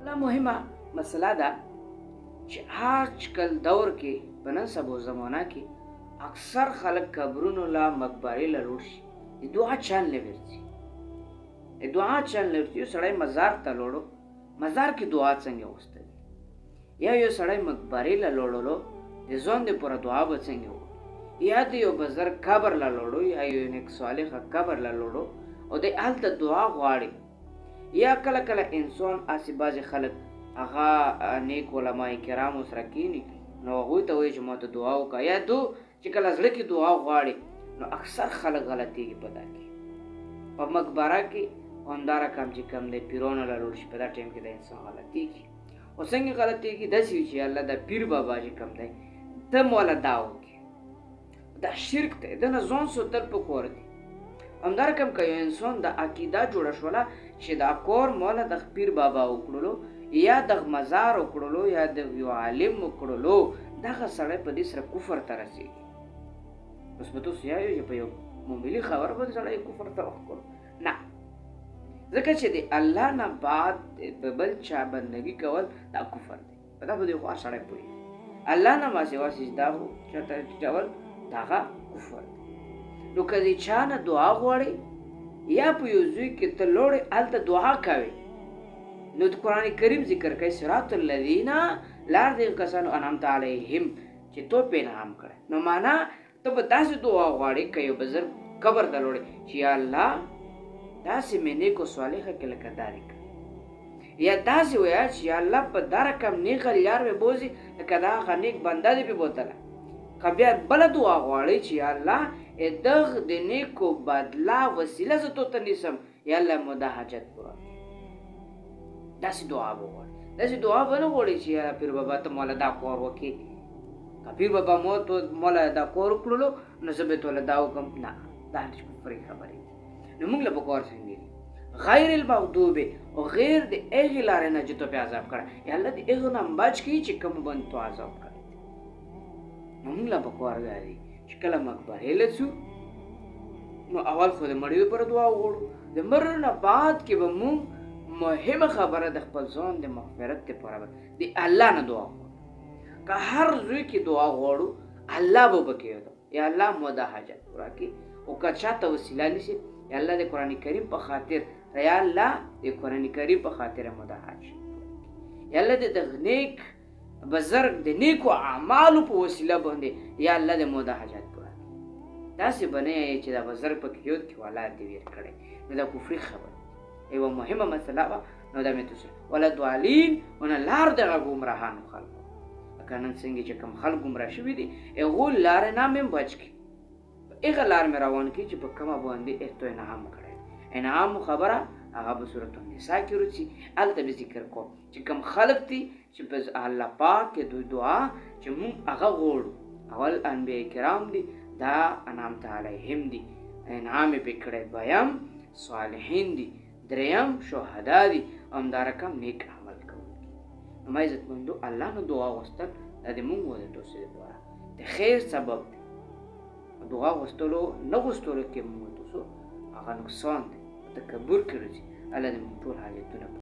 لا مهمه مسله ده چې آجکل دور کې په نن سبا زمانه کې اکثر خلک قبرونو لا مقبرې له لوړ شي د دعا چل نه ورځي یو سړی مزار ته لوړو مزار کې دعا څنګه وستل یا یو سړی مقبرې له لوړلو د ځان د پوره دعا به څنګه و یا د یو بزرګ قبر له لوړو یا یو نیک صالح قبر له لوړو او د هلته دعا غواړي یا کله کله انسان اسې بعضې خلک هغه نیک علماء کرامو سره کینی نو هغوی ته وایي چې ما ته دعا وکړه یا چې کله زړه کې دعا غواړي نو اکثر خلک غلطېږي په دا کې په مقبره کې همدا رقم چې کوم دی پیرانو له لوړ شي په دا ټایم کې د انسان غلطېږي او څنګه غلطېږي داسې وي چې الله د پیر بابا چې کوم دی ته موله دا وکړي دا شرک دی د نه ځان ساتل پکار دي همدا رقم که یو انسان د عقیده جوړه شوله چې دا کار موله د پیر بابا وکړلو یا د مزار وکړلو یا د یو عالم وکړلو دغه سړی په دې سره کفر ته رسېږي اوس به تاسو یایو چې په یو معمولي خبره باندې سړی کفر ته وکړو نه ځکه چې د الله نه بعد په بل چا بندګي کول دا کفر دی په دا باندې خو سړی پوهېږي الله نه ما سوا سجده چاته ټیټول دغه کفر دی نو که د چا نه دعا غواړې یا په یو ځای کې ته لوړې هلته دعا کوې نو د قرآن کریم ذکر کوي صراط الذین لار دې کسانو انعمت علیهم چې تو په انعام کړی نو معنا ته به داسې دعا غواړې که یو بزرګ قبر ته لوړې چې یا الله داسې مې نیکو صالحه کې لکه دارې کړه یا داسې وایه چې یا الله په دا رقم نیغه لار مې بوځي لکه دا هغه نیک بنده دې پې بوتله که بیا بله دعا غواړې چې یا الله دغه د نیکو بدله وسیله زه تو ته نیسم یا الله مو دا حاجت پوره داسې دعا به غواړي داسې دعا به نه غواړي چې یا پیر بابا ته موله دا کار وکړي که پیر بابا موله دا کار وکړلو نو زه به توله دا وکړم نه دا کفري خبرې نو موږ له په کار څنګه دي غیر المغضوب او غیر د هغې لارې نه چې تو پې عذاب کړه یا الله د هغو نه بچ کړي چې کوم باندې تو عذاب کړی نو موږ له په کار دا دی چې کله مقبرې له ځو نو اول خو د مړي لپاره دعا وغواړو د مړ نه بعد کې به موږ مهمه خبره د خپل ځان د مغفرت لپاره د الله نه دعا غواړو که هر ځای کې دعا غواړو الله به پکې یا الله مو دا حاجت پوره کړي او که چاته وسیله نیسي یا الله د قرآن کریم په خاطر یا الله د قرآن کریم په خاطر مو دا حاجت یا الله د نیک بزرګ د نیکو اعمالو په وسیله باندې یا الله د مو دا حاجت پوره کړي داسې به نه یې چې دا بزرګ په کې یود کې والا دې ویر کړی نو دا کفري خبره یوه مهمه مسله وه نو دا مې تاسو ولا دوالین ونه لار دغه ګمراهانو خلکو لکه نن څنګه چې کوم خلک ګمراه شوي دي هغو لارې نه مې بچ کړي هغه لار مې روان کړي چې په کومه باندې تو انعام کړی انعام خبره هغه به صورت النساء کې راځي هلته به ذکر کوم چې کوم خلک دي چې په الله پاک کې دوی دعا چې مونږ هغه غواړو اول انبیاء کرام دي دا انعمت علیهم دي انعام یې پې کړی دویم صالحین دي دریم شهدا دي همدا رقم نیک عمل کوونکي نو ما عزتمندو الله نه دعا غوښتل دا د مونږ د توسې لپاره د خیر سبب دی دعا غوښتلو نه غوښتلو کې مونږ تاسو هغه نقصان دی تکبر کې راځي الله دې مونږ ټول حاجتونه